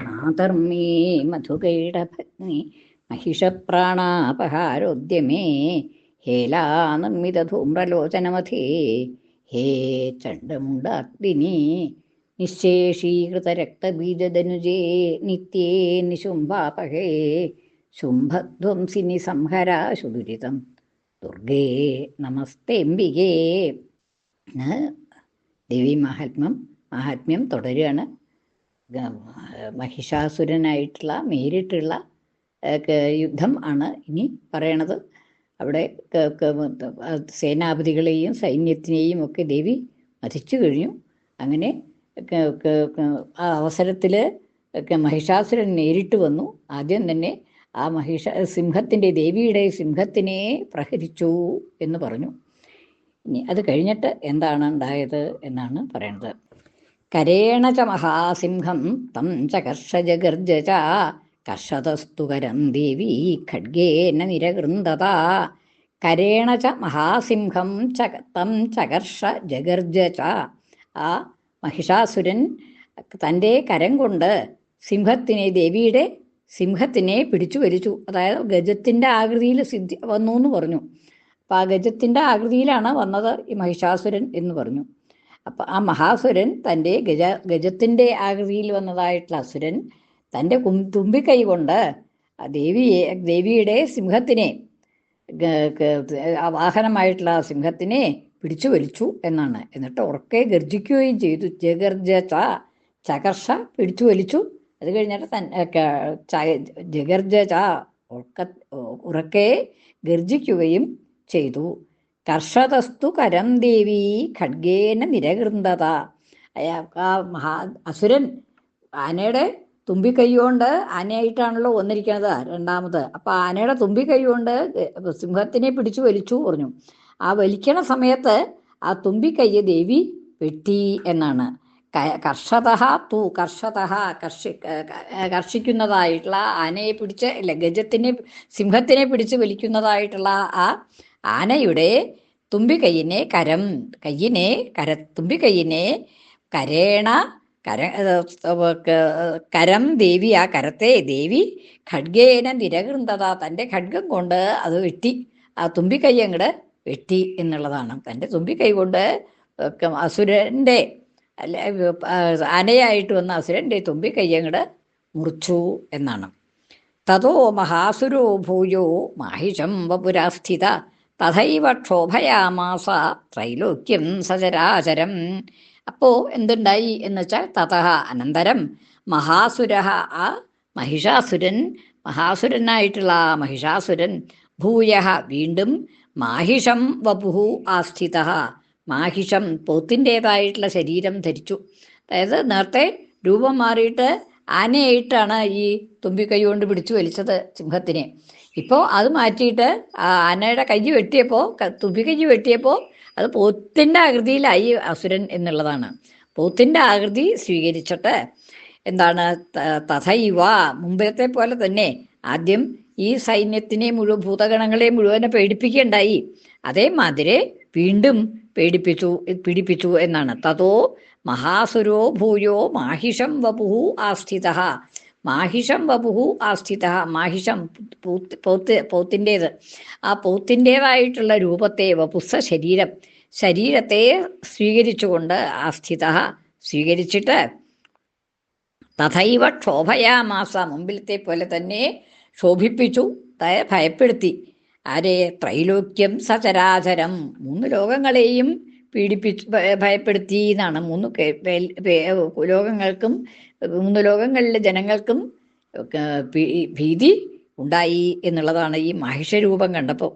മാതർമേ മധുകൈടഭഗ്നി महिषप्राणापहारोद्यमे हेलानिर्मितधूम्रलोचनमथे हे चण्डमुण्डाग्नि निःशेषीकृतरक्तबीजदनुजे नित्ये निशुम्भापहे शुम्भध्वंसिनि संहराशु दुरितं दुर्गे നമസ്തേംബികേ. ദേവി മാഹാത്മ്യം തുടരുകയാണ്. മഹിഷാസുരനായിട്ടുള്ള നേരിട്ടുള്ള യുദ്ധം ആണ് ഇനി പറയണത്. അവിടെ സേനാപതികളെയും സൈന്യത്തിനെയും ഒക്കെ ദേവി വധിച്ചു കഴിഞ്ഞു. അങ്ങനെ ആ അവസരത്തിൽ മഹിഷാസുരൻ നേരിട്ട് വന്നു. ആദ്യം തന്നെ ആ ദേവിയുടെ സിംഹത്തിനെ പ്രഹരിച്ചു എന്ന് പറഞ്ഞു. ഇനി അത് കഴിഞ്ഞിട്ട് എന്താണ് ഉണ്ടായത് എന്നാണ് പറയണത്. കരേണ ച മഹാസിംഹം തം ചകർഷ ജഗർജ ച കർഷതസ്തു കരം ദേവി ഖഡ്ഗേന നിരകൃന്ദത. കരേണ ച മഹാസിംഹം തം ചകർഷ ജഗർജ ച. ആ മഹിഷാസുരൻ തൻ്റെ കരം കൊണ്ട് ദേവിയുടെ സിംഹത്തിനെ പിടിച്ചു വലിച്ചു. അതായത് ഗജത്തിൻ്റെ ആകൃതിയിൽ വന്നു എന്ന് പറഞ്ഞു. അപ്പം ആ ഗജത്തിൻ്റെ ആകൃതിയിലാണ് വന്നത് ഈ മഹിഷാസുരൻ എന്ന് പറഞ്ഞു. അപ്പം ആ മഹാസുരൻ തൻ്റെ ഗജത്തിൻ്റെ ആകൃതിയിൽ വന്നതായിട്ടുള്ള അസുരൻ തൻ്റെ തുമ്പിക്കൈ കൊണ്ട് ദേവിയുടെ സിംഹത്തിനെ, വാഹനമായിട്ടുള്ള സിംഹത്തിനെ പിടിച്ചു വലിച്ചു എന്നാണ്. എന്നിട്ട് ഉറക്കെ ഗർജിക്കുകയും ചെയ്തു. ജഗർജ ചകർഷ പിടിച്ചു വലിച്ചു. അത് കഴിഞ്ഞിട്ട് ജഗർജ ഉറക്കെ ഗർജിക്കുകയും ചെയ്തു. കർഷതസ്തു കരം ദേവി ഖഡ്ഗേന നിരകൃന്ദത. ആ അസുരൻ ആനയുടെ തുമ്പിക്കൈ കൊണ്ട്, ആനയായിട്ടാണല്ലോ വന്നിരിക്കുന്നത് രണ്ടാമത്, അപ്പം ആനയുടെ തുമ്പിക്കൈ കൊണ്ട് സിംഹത്തിനെ പിടിച്ചു വലിച്ചു പറഞ്ഞു. ആ വലിക്കണ സമയത്ത് ആ തുമ്പിക്കൈ ദേവി വെട്ടി എന്നാണ്. കർഷിക്കുന്നതായിട്ടുള്ള ആനയെ പിടിച്ച്, സിംഹത്തിനെ പിടിച്ച് വലിക്കുന്നതായിട്ടുള്ള ആ ആനയുടെ തുമ്പിക്കൈയിനെ തുമ്പിക്കൈയിനെ കരം ദേവി, ആ കരത്തെ ദേവി ഖഡ്ഗേന നിരകൃന്ദത, തൻ്റെ ഖഡ്ഗം കൊണ്ട് അത് വെട്ടി. ആ തുമ്പിക്കൈ അങ്ങോട്ട് വെട്ടി എന്നുള്ളതാണ്. തൻ്റെ തുമ്പിക്കൈ കൊണ്ട് അസുരൻ്റെ ആനയായിട്ട് വന്ന അസുരൻ്റെ തുമ്പിക്കൈ അങ്ങോട്ട് മുറിച്ചു എന്നാണ്. തതോ മഹാസുരോ ഭൂയോ മാഹിഷം വപുരാസ്ഥിത തഥൈവ ക്ഷോഭയാമാസ ത്രൈലോക്യം സചരാചരം. അപ്പോൾ എന്തുണ്ടായി എന്ന് വെച്ചാൽ തതഹ അനന്തരം മഹാസുര, ആ മഹാസുരനായിട്ടുള്ള മഹിഷാസുരൻ ഭൂയ വീണ്ടും മാഹിഷം വപുഹു ആസ്ഥിത, മാഹിഷം പോത്തിൻ്റേതായിട്ടുള്ള ശരീരം ധരിച്ചു. അതായത് നേരത്തെ രൂപം മാറിയിട്ട് ആനയായിട്ടാണ് ഈ തുമ്പിക്കൈ കൊണ്ട് പിടിച്ചു വലിച്ചത് സിംഹത്തിനെ. ഇപ്പോൾ അത് മാറ്റിയിട്ട് ആനയുടെ കൈ വെട്ടിയപ്പോൾ, തുമ്പിക്കൈ വെട്ടിയപ്പോൾ അത് പോത്തിൻ്റെ ആകൃതിയിലായി അസുരൻ എന്നുള്ളതാണ്. പോത്തിൻ്റെ ആകൃതി സ്വീകരിച്ചിട്ട് എന്താണ്, തഥൈവ മുമ്പത്തെ പോലെ തന്നെ ആദ്യം ഈ സൈന്യത്തിനെ ഭൂതഗണങ്ങളെ മുഴുവനെ പേടിപ്പിക്കുകയുണ്ടായി. അതേമാതിരി വീണ്ടും പീഡിപ്പിച്ചു എന്നാണ്. തതോ മഹാസുരോ ഭൂയോ മാഹിഷം വപുഹു ആസ്ഥിത. മാഹിഷം വപുഹു ആസ്ഥിത, മാഹിഷം പോത്തിൻ്റേത്, ആ പോത്തിൻ്റേതായിട്ടുള്ള രൂപത്തെ, വപുസ്സ ശരീരത്തെ സ്വീകരിച്ചുകൊണ്ട് ആസ്ഥിത സ്വീകരിച്ചിട്ട് തഥൈവ ക്ഷോഭയാമാസ മുമ്പിലത്തെ പോലെ തന്നെ ശോഭിപ്പിച്ചു, ഭയപ്പെടുത്തി. ആരെ? ത്രൈലോക്യം സചരാചരം, 3 ലോകങ്ങളെയും ഭയപ്പെടുത്തി എന്നാണ്. 3 ലോകങ്ങൾക്കും 3 ലോകങ്ങളിലെ ജനങ്ങൾക്കും ഭീതി ഉണ്ടായി എന്നുള്ളതാണ് ഈ മാഹിഷരൂപം കണ്ടപ്പോൾ.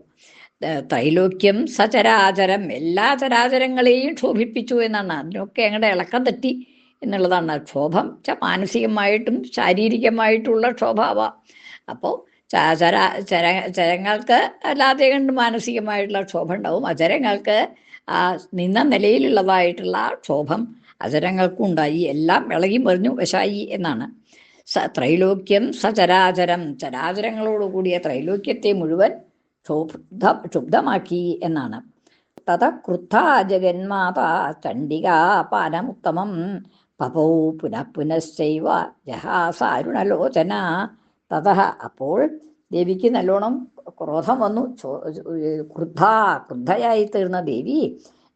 ത്രൈലോക്യം സചരാചരം, എല്ലാ ചരാചരങ്ങളെയും ക്ഷോഭിപ്പിച്ചു എന്നാണ്. അതിനൊക്കെ ഞങ്ങളുടെ ഇളക്കം തട്ടി എന്നുള്ളതാണ്. ക്ഷോഭം മാനസികമായിട്ടും ശാരീരികമായിട്ടുള്ള ക്ഷോഭാവാം. അപ്പോൾ ചരങ്ങൾക്ക് അല്ലാതെ കണ്ട് മാനസികമായിട്ടുള്ള ക്ഷോഭം ഉണ്ടാവും. അചരങ്ങൾക്ക് ആ നിന്ന നിലയിലുള്ളതായിട്ടുള്ള ക്ഷോഭം അചരങ്ങൾക്കും ഉണ്ടായി. എല്ലാം ഇളകി മറിഞ്ഞു വശായി എന്നാണ്. ത്രൈലോക്യം സചരാചരം, ചരാചരങ്ങളോടുകൂടിയ ത്രൈലോക്യത്തെ മുഴുവൻ ക്ഷുബ്ധമാക്കി എന്നാണ്. തത ക്രുദ്ധ ജഗന്മാത ചണ്ഡികാ പാനമുത്തമം പപൗ പുനഃ പുനശ്ചൈവ ജഹാസാരുണലോചന തതഃ. അപ്പോൾ ദേവിക്ക് നല്ലോണം ക്രോധം വന്നു. ക്രുദ്ധയായി തീർന്ന ദേവി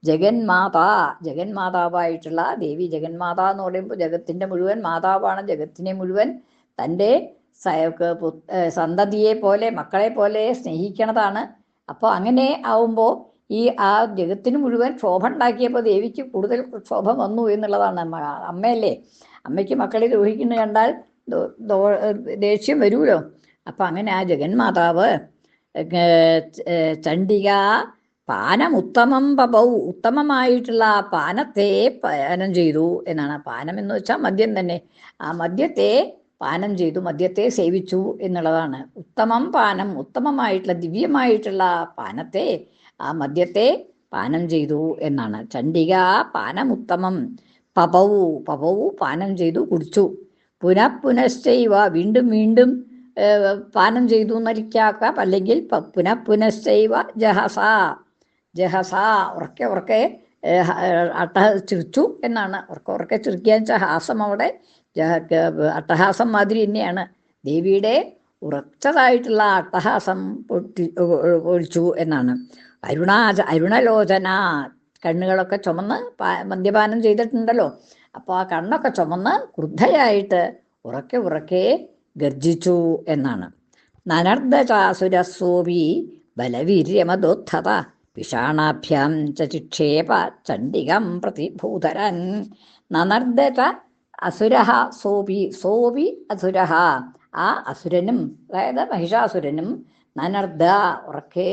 ജഗന്മാതാവായിട്ടുള്ള ദേവി, ജഗന്മാത എന്ന് പറയുമ്പോൾ ജഗത്തിൻ്റെ മുഴുവൻ മാതാവാണ്, ജഗത്തിനെ മുഴുവൻ തൻ്റെ സന്തതിയെ പോലെ മക്കളെ പോലെ സ്നേഹിക്കണതാണ്. അപ്പോൾ അങ്ങനെ ആവുമ്പോൾ ഈ ആ ജഗത്തിന് മുഴുവൻ ക്ഷോഭ ഉണ്ടാക്കിയപ്പോൾ ദേവിക്ക് കൂടുതൽ ക്ഷോഭം വന്നു എന്നുള്ളതാണ്. അമ്മയല്ലേ, അമ്മയ്ക്ക് മക്കളെ ദ്രോഹിക്കുന്ന കണ്ടാൽ ദേഷ്യം വരുമല്ലോ. അപ്പം അങ്ങനെ ആ ജഗന്മാതാവ് ചണ്ഡിക പാനമുത്തമം പപൗ, ഉത്തമമായിട്ടുള്ള പാനത്തെ പാനം ചെയ്തു എന്നാണ്. പാനം എന്ന് വെച്ചാൽ മദ്യം തന്നെ. ആ മദ്യത്തെ പാനം ചെയ്തു, മദ്യത്തെ സേവിച്ചു എന്നുള്ളതാണ്. ഉത്തമം പാനം, ഉത്തമമായിട്ടുള്ള ദിവ്യമായിട്ടുള്ള പാനത്തെ, ആ മദ്യത്തെ പാനം ചെയ്തു എന്നാണ്. ചണ്ഡിക പാനമുത്തമം പപൗ പാനം ചെയ്തു, കുടിച്ചു. പുനശ്ചൈവ വീണ്ടും വീണ്ടും പാനം ചെയ്തു എന്നലിക്കാക്കാം. അല്ലെങ്കിൽ പുനശ്ചൈവ ജഹസ ഉറക്കെ ചിരിച്ചു എന്നാണ്. ഉറക്കെ ചിരിക്കുക വെച്ചാൽ ഹാസം അവിടെ അട്ടഹാസം മാതിരി തന്നെയാണ്. ദേവിയുടെ ഉറച്ചതായിട്ടുള്ള അട്ടഹാസം ഒഴിച്ചു എന്നാണ്. അരുണലോചന, കണ്ണുകളൊക്കെ ചുമന്ന് മദ്യപാനം ചെയ്തിട്ടുണ്ടല്ലോ. അപ്പോൾ ആ കണ്ണൊക്കെ ചുമന്ന് ക്രുദ്ധയായിട്ട് ഉറക്കെ ഗർജിച്ചു എന്നാണ്. നനർദ്ദചാസുരസോവി ബലവീര്യമദോത്ഥത വിഷാണാഭ്യാം ചിക്ഷേപ ചണ്ഡികം പ്രതിഭൂതരൻ. നനർദ്ദച അസുരഹ സോവി അസുരഹ, ആ അസുരനും അതായത് മഹിഷാസുരനും നനർദ്ദ ഉറക്കെ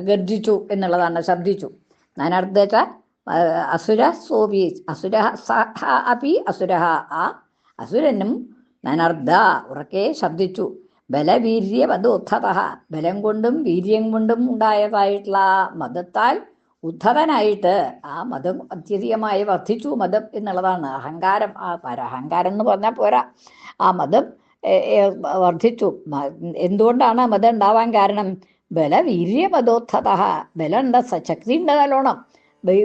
ഗർജിച്ചു എന്നുള്ളതാണ്, ശബ്ദിച്ചു. നനർദ്ദച അസുര സോവി അസുര അപി അസുര, ആ അസുരനും നനർദ്ദ ഉറക്കെ ശബ്ദിച്ചു. ബലവീര്യമദോത്ഥത, ബലം കൊണ്ടും വീര്യം കൊണ്ടും ഉണ്ടായതായിട്ടുള്ള മതത്താൽ ഉദ്ധതനായിട്ട് ആ മതം അത്യധികമായി വർദ്ധിച്ചു. മതം എന്നുള്ളതാണ് അഹങ്കാരം. ആ അഹങ്കാരം എന്ന് പറഞ്ഞാൽ പോരാ, ആ മതം വർദ്ധിച്ചു. എന്തുകൊണ്ടാണ് മതം ഉണ്ടാവാൻ കാരണം? ബലവീര്യമദോത്ഥത, ബലമുണ്ട്, ശക്തി ഉണ്ട്, നല്ലോണം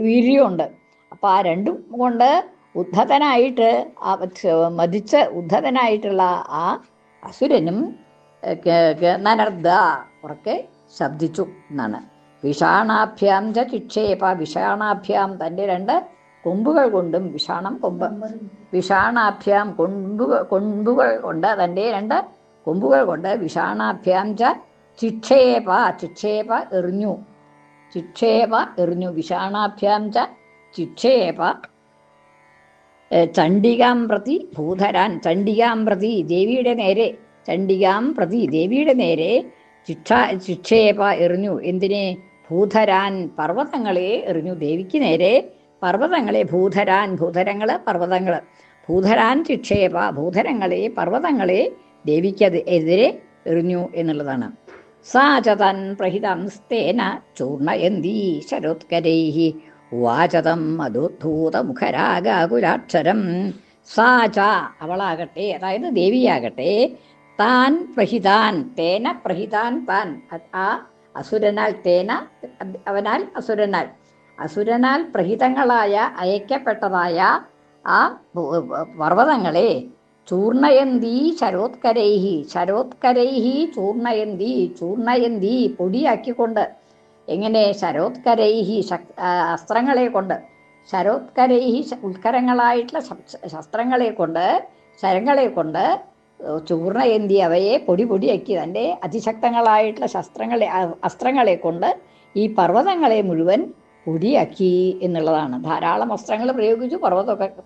വീര്യമുണ്ട്. അപ്പം ആ രണ്ടും കൊണ്ട് ഉദ്ധതനായിട്ട് മതിച്ച് ഉദ്ധതനായിട്ടുള്ള ആ അസുരനും നനർദ്ദ ഉറക്കെ ശബ്ദിച്ചു എന്നാണ്. വിഷാണാഭ്യാം ചിക്ഷേപ, വിഷാണാഭ്യാം തൻ്റെ രണ്ട് കൊമ്പുകൾ കൊണ്ടും, വിഷാണം കൊമ്പ്, വിഷാണാഭ്യാം കൊമ്പുകൾ കൊണ്ട്, തൻ്റെ രണ്ട് കൊമ്പുകൾ കൊണ്ട് വിഷാണാഭ്യാം ചിക്ഷേപ എറിഞ്ഞു, വിഷാണാഭ്യാം ചിക്ഷേപ ചണ്ഡികാം പ്രതി ഭൂധരാൻ, ചണ്ഡികാം പ്രതി ദേവിയുടെ നേരെ, ചണ്ഡികാം പ്രതി ദേവിയുടെ നേരെ ചിക്ഷേപ എറിഞ്ഞു. എന്തിനെ? ഭൂധരാൻ പർവ്വതങ്ങളെ എറിഞ്ഞു. ദേവിക്ക് നേരെ പർവ്വതങ്ങളെ, ഭൂധരങ്ങൾ പർവ്വതങ്ങൾ, ഭൂധരാൻ ചിക്ഷേപ ഭൂധരങ്ങളെ പർവ്വതങ്ങളെ ദേവിക്ക് എതിരെ എറിഞ്ഞു എന്നുള്ളതാണ്. സാചതൻ പ്രഹിതംസ്തേന ചൂർണയന്തി ശരോത്കരൈഹി വാചതം മധുദ്ധൂതമുഖരാഗാകുലാക്ഷരം. സാച അവളാകട്ടെ, അതായത് ദേവിയാകട്ടെ, താൻ പ്രഹിതാൻ, തേന പ്രഹിതാൻ താൻ, ആ അസുരനാൽ, തേന അവനാൽ അസുരനാൽ പ്രഹിതങ്ങളായ അയക്കപ്പെട്ടതായ ആ പർവ്വതങ്ങളെ ചൂർണയന്തി ശരോത്കരൈഹി ചൂർണയന്തി പൊടിയാക്കിക്കൊണ്ട്. എങ്ങനെ? ശരോത്കരൈഹി അസ്ത്രങ്ങളെ കൊണ്ട്, ശരോത്കരൈഹി ഉത്കരങ്ങളായിട്ടുള്ള ശസ്ത്രങ്ങളെ കൊണ്ട്, ശരങ്ങളെ കൊണ്ട് ചൂർണയന്തി അവയെ പൊടിയാക്കി, തൻ്റെ അതിശക്തങ്ങളായിട്ടുള്ള അസ്ത്രങ്ങളെ കൊണ്ട് ഈ പർവ്വതങ്ങളെ മുഴുവൻ പൊടിയാക്കി എന്നുള്ളതാണ്. ധാരാളം അസ്ത്രങ്ങൾ പ്രയോഗിച്ചു,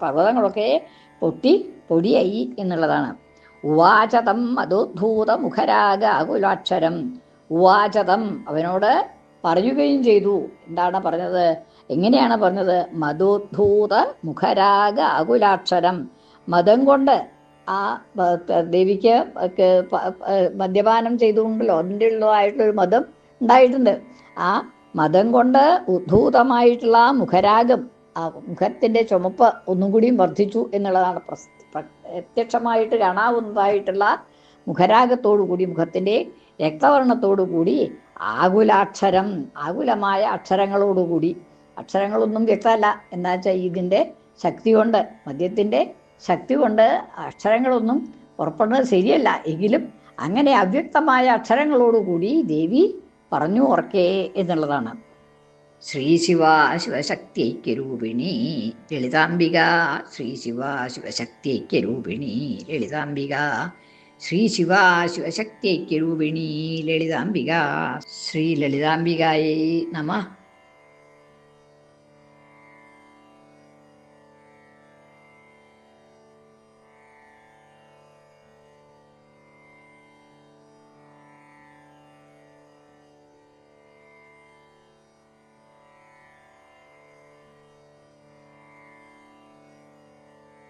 പർവ്വതങ്ങളൊക്കെ പൊടിയായി എന്നുള്ളതാണ്. ഉവാചതം മധോദ്ധൂത മുഖരാഗ ആകുലാക്ഷരം. ഉവാചതം അവനോട് പറയുകയും ചെയ്തു. എന്താണ് പറഞ്ഞത്? എങ്ങനെയാണ് പറഞ്ഞത്? മധോദ്ധൂത മുഖരാഗ ആകുലാക്ഷരം. മതം കൊണ്ട് ആ ദേവിക്ക് മദ്യപാനം ചെയ്തുകൊണ്ടല്ലോ അതിൻ്റെ ഉള്ളതായിട്ടുള്ളൊരു മതം ഉണ്ടായിട്ടുണ്ട്. ആ മതം കൊണ്ട് ഉദ്ധൂതമായിട്ടുള്ള മുഖരാഗം, ആ മുഖത്തിൻ്റെ ചുമപ്പ് ഒന്നും കൂടിയും വർദ്ധിച്ചു എന്നുള്ളതാണ്. പ്രത്യക്ഷമായിട്ട് കാണാവുന്നതായിട്ടുള്ള മുഖരാഗത്തോടു കൂടി, മുഖത്തിൻ്റെ രക്തവർണ്ണത്തോടു കൂടി, ആകുലാക്ഷരം ആകുലമായ അക്ഷരങ്ങളോടുകൂടി, അക്ഷരങ്ങളൊന്നും വ്യക്തമല്ല, എന്താ വെച്ചാൽ ഇതിൻ്റെ ശക്തി കൊണ്ട്, മദ്യത്തിൻ്റെ ശക്തി കൊണ്ട് അക്ഷരങ്ങളൊന്നും പുറപ്പെടുന്നത് ശരിയല്ല. എങ്കിലും അങ്ങനെ അവ്യക്തമായ അക്ഷരങ്ങളോടുകൂടി ദേവി പറഞ്ഞു ഉറക്കേ എന്നുള്ളതാണ്. ശ്രീ ശിവ ശിവശക്തിഐക്യരൂപിണി ലളിതാംബിക, ശ്രീ ശിവ ശിവശക്തിഐക്യരൂപിണി ലളിതാംബിക, ശ്രീ ശിവ ശിവശക്തിഐക്യരൂപിണി ലളിതാംബിക. ശ്രീ ലളിതാംബികായൈ നമഃ.